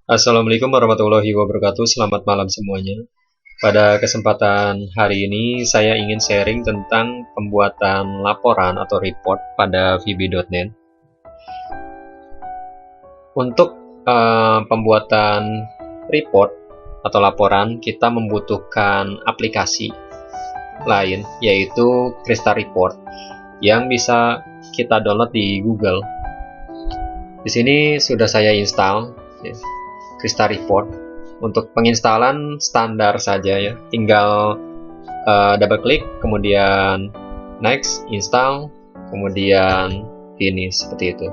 Assalamualaikum warahmatullahi wabarakatuh. Selamat malam semuanya. Pada kesempatan hari ini saya ingin sharing tentang pembuatan laporan atau report pada VB.NET. Untuk pembuatan report atau laporan, kita membutuhkan aplikasi lain, yaitu Krista Report, yang bisa kita download di Google. Di sini sudah saya install Krista Report. Untuk penginstalan standar saja ya, tinggal double klik, kemudian next, install, kemudian finish, seperti itu.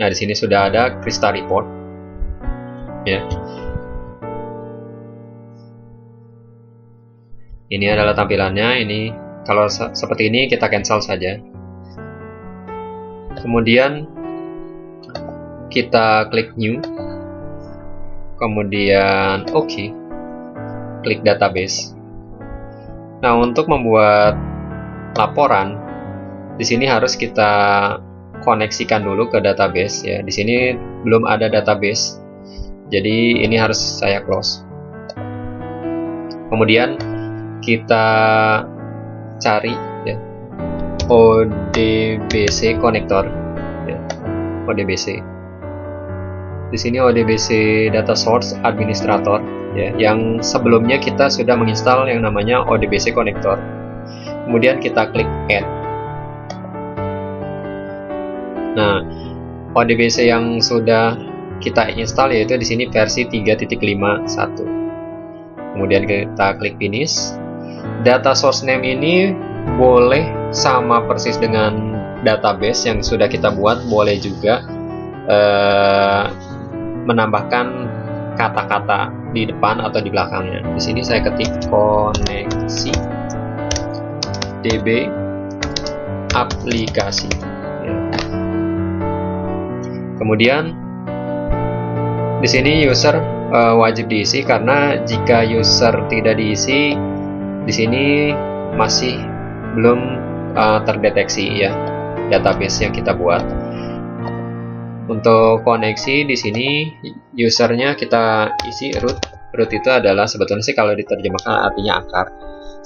Nah, di sini sudah ada Krista Report ya. Ini adalah tampilannya. Ini kalau seperti ini kita cancel saja. Kemudian kita klik new, kemudian OK, klik database. Nah, untuk membuat laporan, di sini harus kita koneksikan dulu ke database ya. Di sini belum ada database, jadi ini harus saya close. Kemudian kita cari ya, ODBC connector ya, ODBC. Di sini ODBC Data Source Administrator ya, yang sebelumnya kita sudah menginstal yang namanya ODBC Connector. Kemudian kita klik Add. Nah, ODBC yang sudah kita install yaitu di sini versi 3.51. Kemudian kita klik Finish. Data source name ini boleh sama persis dengan database yang sudah kita buat, boleh juga menambahkan kata-kata di depan atau di belakangnya. Di sini saya ketik koneksi DB aplikasi. Ya. Kemudian di sini user wajib diisi, karena jika user tidak diisi, di sini masih belum terdeteksi ya database yang kita buat. Untuk koneksi di sini usernya kita isi root. Root itu adalah sebetulnya sih kalau diterjemahkan artinya akar.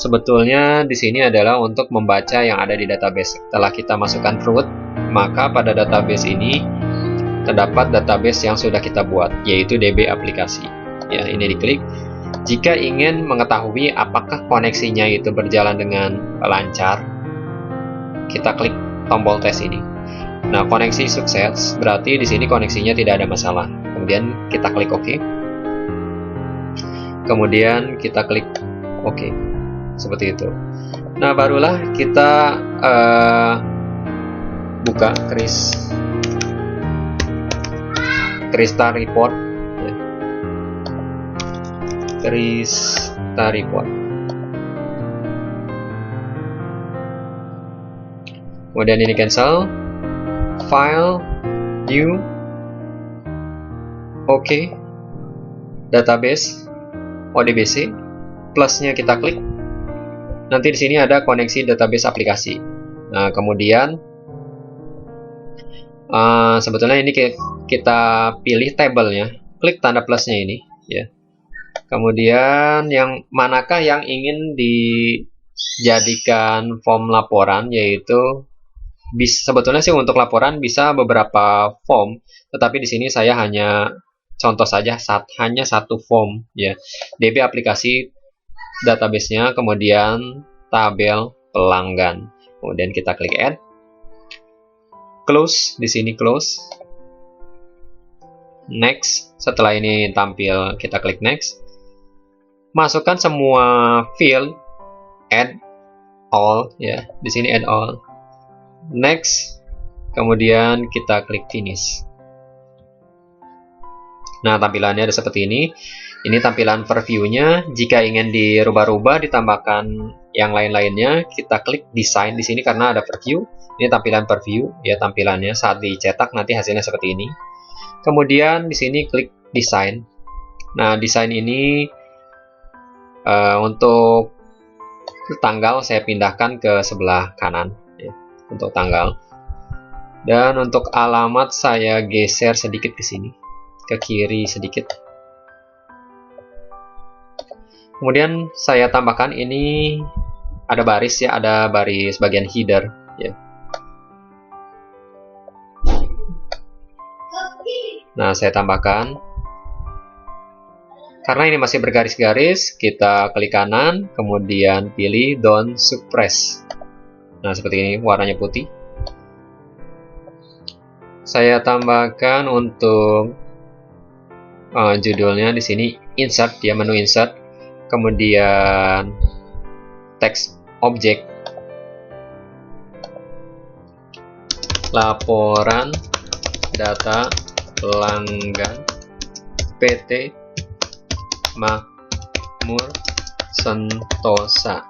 Sebetulnya di sini adalah untuk membaca yang ada di database. Setelah kita masukkan root, maka pada database ini terdapat database yang sudah kita buat, yaitu DB aplikasi. Ya, ini diklik. Jika ingin mengetahui apakah koneksinya itu berjalan dengan lancar, kita klik tombol tes ini. Nah, koneksi sukses, berarti di sini koneksinya tidak ada masalah. Kemudian kita klik OK. Kemudian kita klik OK. Seperti itu. Nah, barulah kita buka Krista Report. Krista Report. Kemudian ini cancel. File, new, OK, database, ODBC, plusnya kita klik. Nanti di sini ada koneksi database aplikasi. Nah, kemudian sebetulnya ini kita pilih tabelnya, klik tanda plusnya ini ya. Kemudian yang manakah yang ingin dijadikan form laporan, yaitu sebetulnya sih untuk laporan bisa beberapa form, tetapi di sini saya hanya contoh saja, hanya satu form ya. DB aplikasi database-nya, kemudian tabel pelanggan. Kemudian kita klik add. Close, di sini close. Next, setelah ini tampil kita klik next. Masukkan semua field, add all ya. Di sini add all. Next, kemudian kita klik finish. Nah, tampilannya ada seperti ini. Ini tampilan preview-nya. Jika ingin dirubah-rubah, ditambahkan yang lain-lainnya, kita klik design di sini karena ada preview. Ini tampilan preview ya, tampilannya saat dicetak nanti hasilnya seperti ini. Kemudian di sini klik design. Nah, design ini untuk tanggal saya pindahkan ke sebelah kanan ya, untuk tanggal. Dan untuk alamat saya geser sedikit ke sini, ke kiri sedikit. Kemudian saya tambahkan ini ada baris ya, ada baris bagian header ya. Nah, saya tambahkan. Karena ini masih bergaris-garis, kita klik kanan, kemudian pilih Don't Suppress. Nah, seperti ini, warnanya putih. Saya tambahkan untuk judulnya di sini Insert, ya, menu Insert. Kemudian Text Object. Laporan data pelanggan PT Makmur Sentosa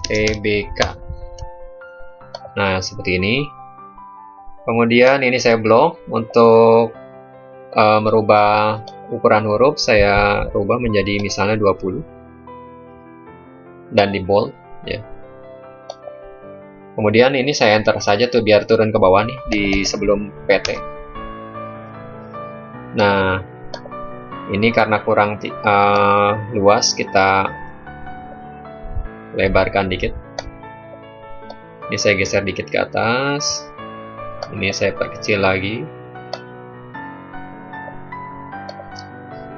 Tbk. Nah, seperti ini. Kemudian ini saya blok untuk merubah ukuran huruf, saya rubah menjadi misalnya 20 dan di bold ya. Kemudian ini saya enter saja tuh biar turun ke bawah nih di sebelum PT. Nah, ini karena kurang luas, kita lebarkan dikit. Ini saya geser dikit ke atas. Ini saya perkecil lagi.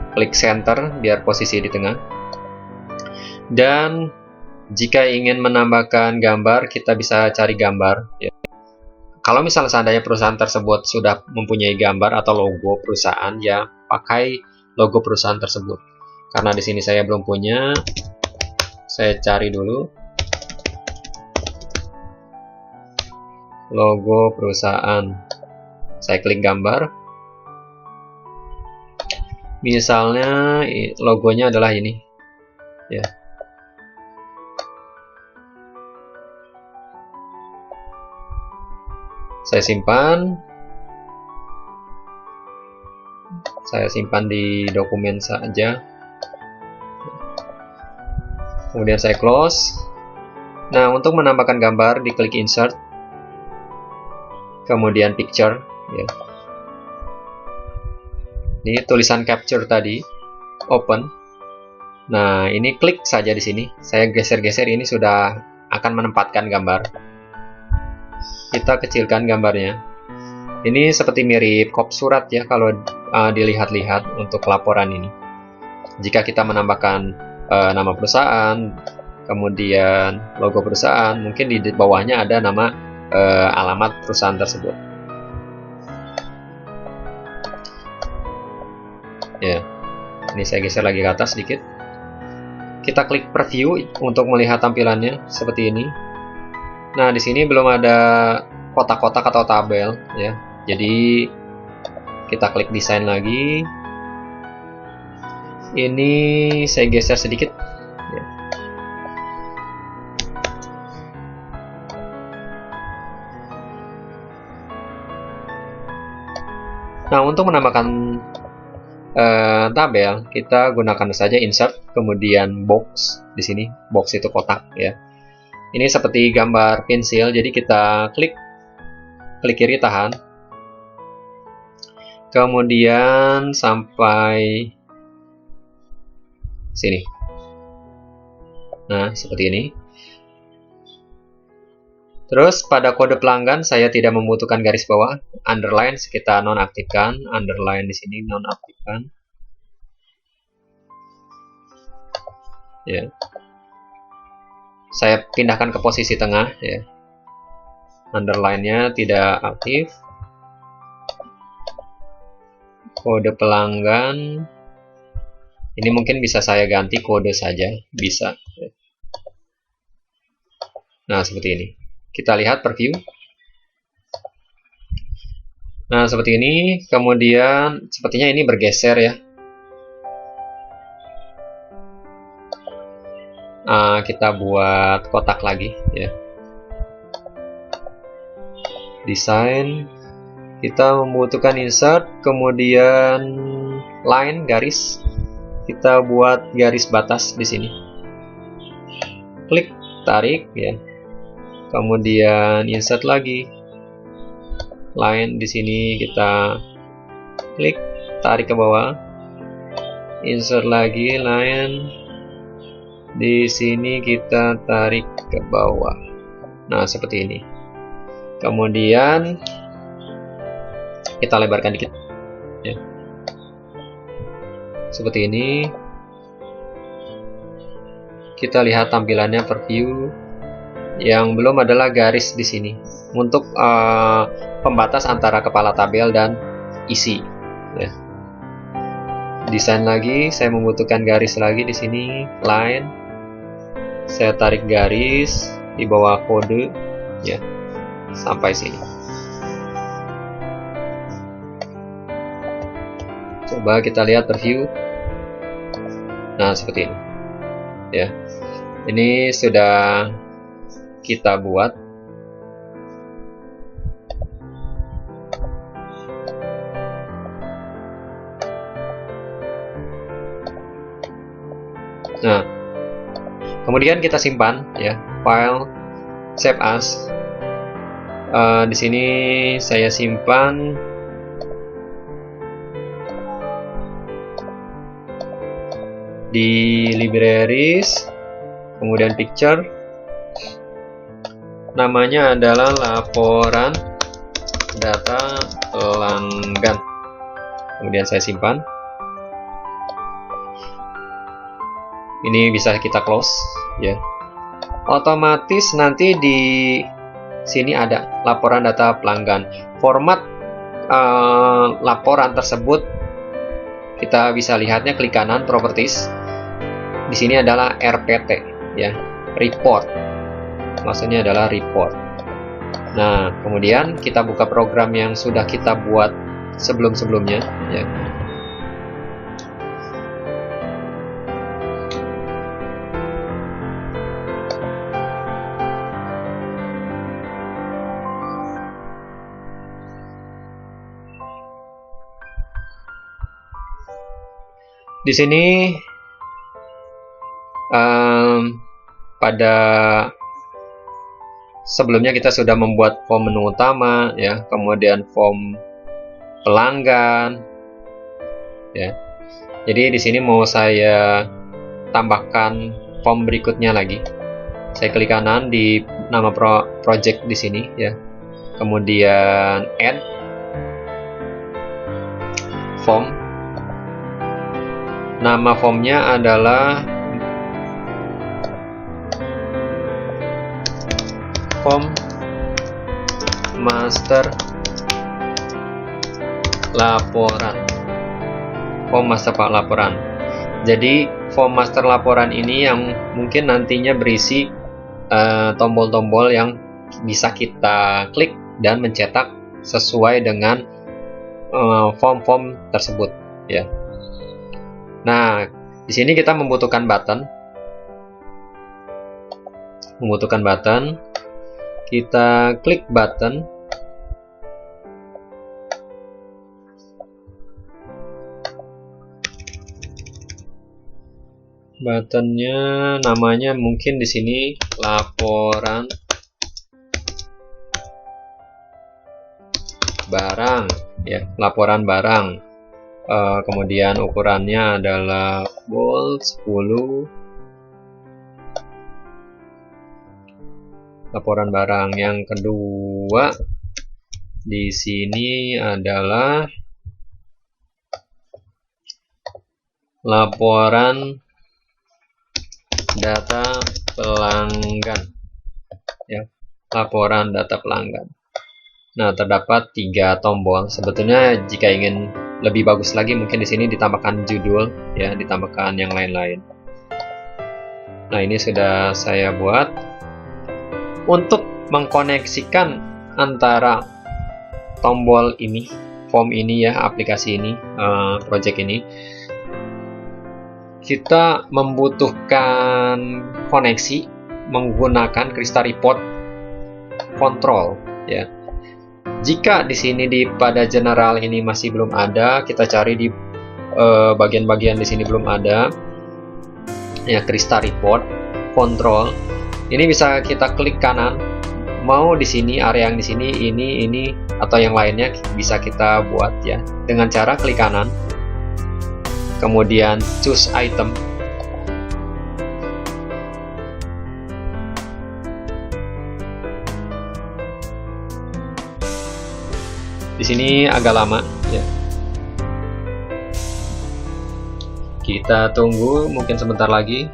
Klik center biar posisi di tengah. Dan jika ingin menambahkan gambar, kita bisa cari gambar ya. Kalau misalnya seandainya perusahaan tersebut sudah mempunyai gambar atau logo perusahaan, ya pakai logo perusahaan tersebut. Karena di sini saya belum punya, saya cari dulu logo perusahaan. Saya klik gambar. Misalnya logonya adalah ini ya. Saya simpan di dokumen saja, kemudian saya close. Nah, untuk menambahkan gambar, diklik insert, kemudian picture ya. Ini tulisan capture tadi, open. Nah, ini klik saja di sini. Saya geser-geser, ini sudah akan menempatkan gambar. Kita kecilkan gambarnya. Ini seperti mirip kop surat ya kalau dilihat-lihat untuk laporan ini. Jika kita menambahkan nama perusahaan, kemudian logo perusahaan, mungkin di bawahnya ada nama alamat perusahaan tersebut. Ya, ini saya geser lagi ke atas sedikit. Kita klik preview untuk melihat tampilannya seperti ini. Nah, di sini belum ada kotak-kotak atau tabel ya. Jadi kita klik desain lagi. Ini saya geser sedikit ya. Nah, untuk menambahkan tabel, kita gunakan saja insert, kemudian box. Di sini box itu kotak ya. Ini seperti gambar pensil, jadi kita klik kiri tahan, kemudian sampai sini. Nah, seperti ini. Terus pada kode pelanggan saya tidak membutuhkan garis bawah, underline kita nonaktifkan, underline di sini nonaktifkan. Ya. Saya pindahkan ke posisi tengah ya. Underline-nya tidak aktif. Kode pelanggan ini mungkin bisa saya ganti kode saja, bisa. Nah, seperti ini. Kita lihat preview. Nah, seperti ini. Kemudian sepertinya ini bergeser ya. Kita buat kotak lagi ya. Desain, kita membutuhkan insert, kemudian line garis. Kita buat garis batas di sini. Klik, tarik ya. kemudian insert lagi line. Di sini kita klik, tarik ke bawah, insert lagi line. Di sini kita tarik ke bawah. Nah, seperti ini. Kemudian kita lebarkan dikit ya. Seperti ini. Kita lihat tampilannya per view. Yang belum adalah garis di sini untuk pembatas antara kepala tabel dan isi ya. Desain lagi, saya membutuhkan garis lagi di sini, line. Saya tarik garis di bawah kode ya sampai sini. Coba kita lihat preview. Nah, seperti ini ya. Ini sudah kita buat. Nah, kemudian kita simpan ya, file save as. Di sini saya simpan di libraries, kemudian picture, namanya adalah laporan data pelanggan. Kemudian saya simpan. Ini bisa kita close ya. Otomatis nanti di sini ada laporan data pelanggan. Format laporan tersebut kita bisa lihatnya klik kanan properties. Di sini adalah RPT ya, report. Maksudnya adalah report. Nah, kemudian kita buka program yang sudah kita buat sebelum-sebelumnya ya. Di sini pada sebelumnya kita sudah membuat form menu utama ya, kemudian form pelanggan ya. Jadi di sini mau saya tambahkan form berikutnya lagi. Saya klik kanan di nama project di sini ya. Kemudian add form. Nama formnya adalah form master laporan. Form master laporan. Jadi form master laporan ini yang mungkin nantinya berisi tombol-tombol yang bisa kita klik dan mencetak sesuai dengan form-form tersebut ya. Nah, di sini kita membutuhkan button. Kita klik button. Buttonnya namanya mungkin di sini laporan barang ya, laporan barang. Kemudian ukurannya adalah bold 10. Laporan barang yang kedua di sini adalah laporan data pelanggan ya, laporan data pelanggan. Nah, terdapat 3 tombol. Sebetulnya jika ingin lebih bagus lagi mungkin di sini ditambahkan judul ya, ditambahkan yang lain-lain. Nah, ini sudah saya buat. Untuk mengkoneksikan antara tombol ini, form ini ya, aplikasi ini, project ini, kita membutuhkan koneksi menggunakan Krista Report Control ya. Jika di sini pada general ini masih belum ada, kita cari di bagian-bagian di sini belum ada ya, Krista Report Control. Ini bisa kita klik kanan mau di sini, area yang di sini, ini atau yang lainnya bisa kita buat ya dengan cara klik kanan, kemudian choose item. Di sini agak lama ya. Kita tunggu mungkin sebentar lagi.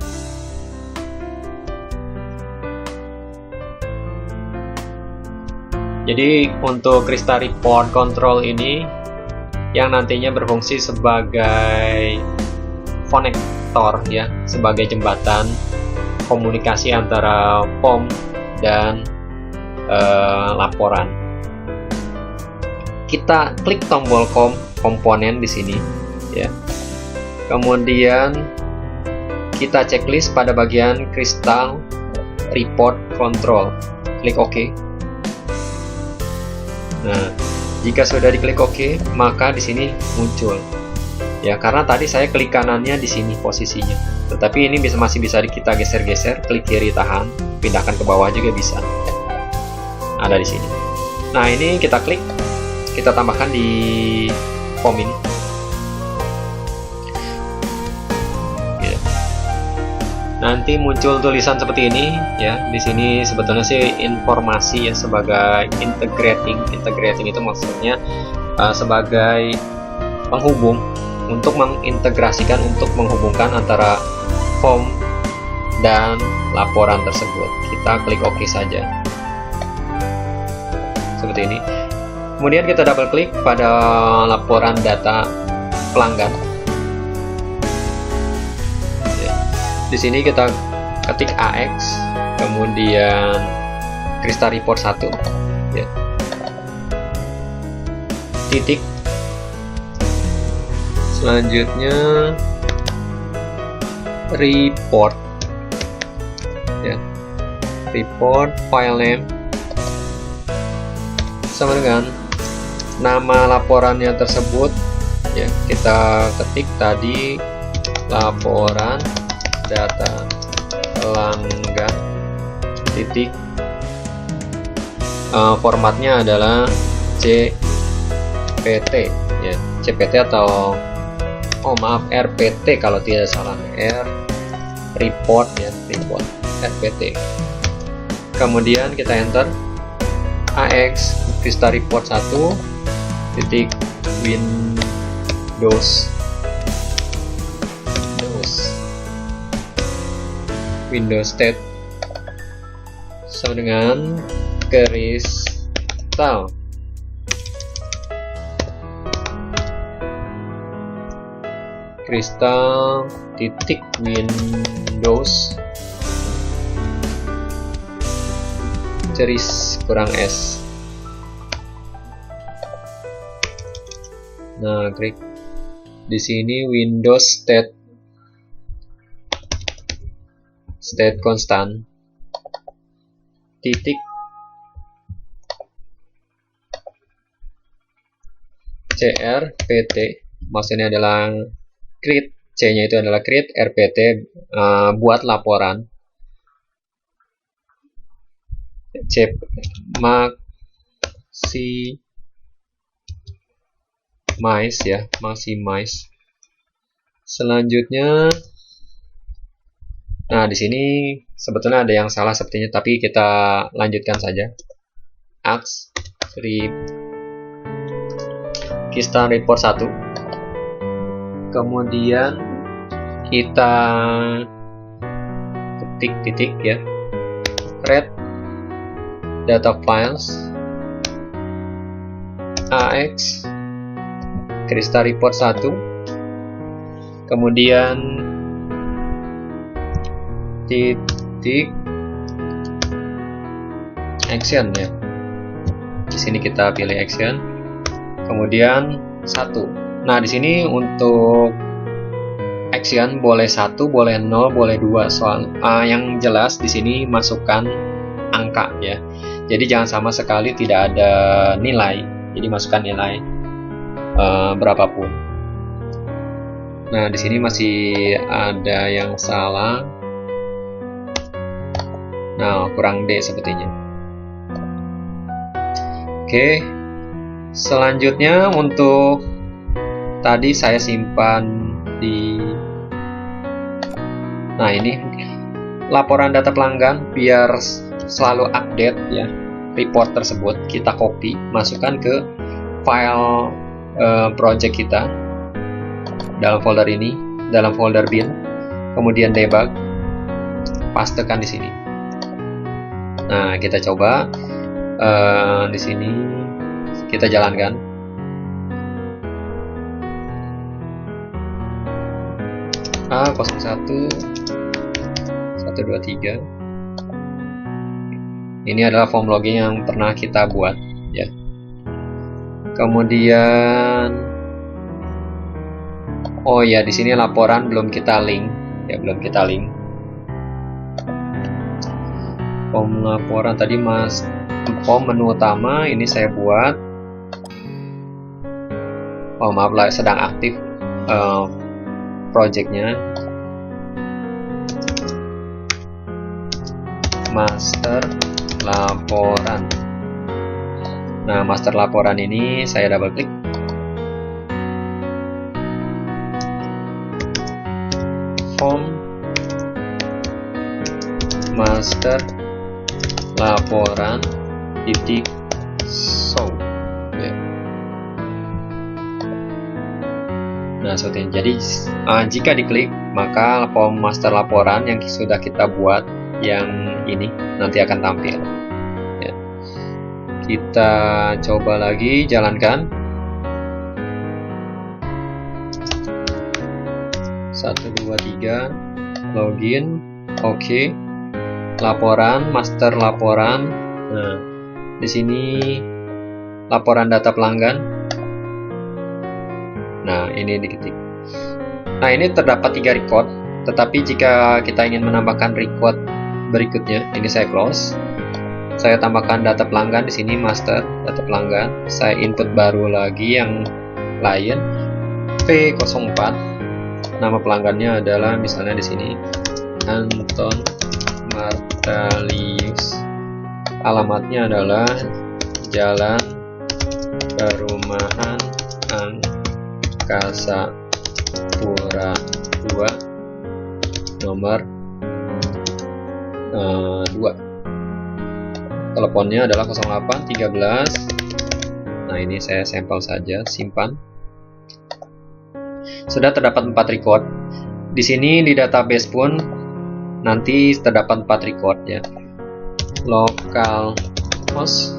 Jadi untuk Krista Report Control ini yang nantinya berfungsi sebagai konektor ya, sebagai jembatan komunikasi antara POM dan laporan. Kita klik tombol komponen di sini ya. Kemudian kita checklist pada bagian Krista Report Control. Klik OK. Nah, jika sudah diklik OK, maka di sini muncul. Ya, karena tadi saya klik kanannya di sini posisinya. Tetapi ini masih bisa kita geser-geser, klik kiri tahan, pindahkan ke bawah juga bisa. Ada di sini. Nah, ini kita klik, kita tambahkan di POM ini. Nanti muncul tulisan seperti ini ya. Di sini sebetulnya sih informasi ya, sebagai integrating itu maksudnya sebagai penghubung, untuk mengintegrasikan, untuk menghubungkan antara form dan laporan tersebut. Kita klik OK saja seperti ini. Kemudian kita double klik pada laporan data pelanggan. Di sini kita ketik AX, kemudian Krista Report 1 ya. Titik. Selanjutnya report ya. Report file name sama dengan nama laporannya tersebut ya. Kita ketik tadi laporan data pelanggan titik, formatnya adalah CPT ya, CPT atau RPT kalau tidak salah, report ya, report RPT. Kemudian kita enter AX Krista Report 1 titik Windows state sama dengan Kristal. Kristal titik Windows ceris kurang S. Nah, klik di sini Windows state constant titik CRPT, maksudnya adalah create, C-nya itu adalah create, RPT buat laporan, C maximize. Selanjutnya, nah di sini sebetulnya ada yang salah sepertinya, tapi kita lanjutkan saja. AX Krista Report 1. Kemudian kita ketik titik ya, read data files AX Krista Report 1. Kemudian titik action ya. Di sini kita pilih action. Kemudian 1. Nah, di sini untuk action boleh 1, boleh 0, boleh 2. Soal yang jelas di sini masukkan angka ya. Jadi jangan sama sekali tidak ada nilai. Jadi masukkan nilai berapapun. Nah, di sini masih ada yang salah. Nah, kurang D sepertinya. Oke, selanjutnya untuk tadi saya simpan di, nah ini laporan data pelanggan, biar selalu update ya report tersebut, kita copy, masukkan ke file project kita dalam folder ini, dalam folder bin, kemudian debug, pastekan di sini. Nah, kita coba di sini kita jalankan. A01 123. Ini adalah form login yang pernah kita buat ya. Kemudian oh ya, di sini laporan belum kita link ya, belum kita link. Form laporan tadi form menu utama ini saya buat. Oh maaf lah, sedang aktif projectnya. Master laporan. Nah, master laporan ini saya double klik. Form master laporan titik show ya. Nah, seperti ini. Jadi jika diklik, maka form master laporan yang sudah kita buat yang ini nanti akan tampil ya. Kita coba lagi jalankan. 1 2 3 login. Oke. Laporan, master laporan. Nah, di sini laporan data pelanggan. Nah, ini diketik. Nah, ini terdapat 3 record, tetapi jika kita ingin menambahkan record berikutnya, ini saya close. Saya tambahkan data pelanggan di sini, master data pelanggan. Saya input baru lagi yang lain, P04. Nama pelanggannya adalah misalnya di sini Anton Martalius. Alamatnya adalah Jalan Perumahan Angkasa Pura 2, nomor 2. Teleponnya adalah 0813. Nah, ini saya sampel saja, simpan. Sudah terdapat 4 record. Di sini di database pun nanti terdapat 4 record ya. Localhost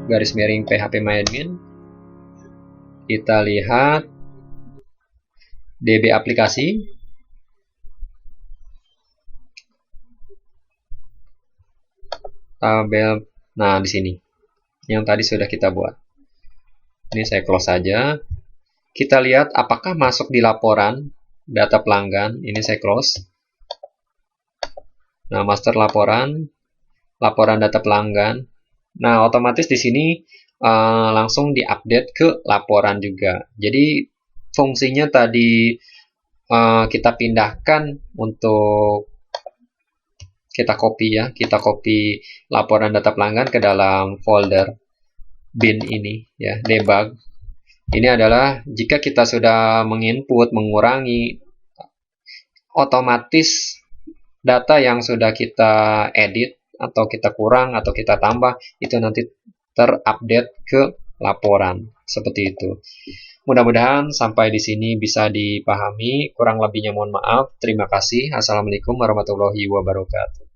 garis miring phpMyAdmin. Kita lihat DB aplikasi. Tabel. Nah, di sini yang tadi sudah kita buat. Ini saya close saja. Kita lihat apakah masuk di laporan data pelanggan. Ini saya close. Nah, master laporan, laporan data pelanggan. Nah, otomatis di sini langsung diupdate ke laporan juga. Jadi fungsinya tadi kita pindahkan untuk kita copy ya, kita copy laporan data pelanggan ke dalam folder bin ini ya, debug. Ini adalah jika kita sudah menginput, mengurangi, otomatis data yang sudah kita edit atau kita kurang atau kita tambah itu nanti terupdate ke laporan seperti itu. Mudah-mudahan sampai di sini bisa dipahami. Kurang lebihnya mohon maaf. Terima kasih. Assalamualaikum warahmatullahi wabarakatuh.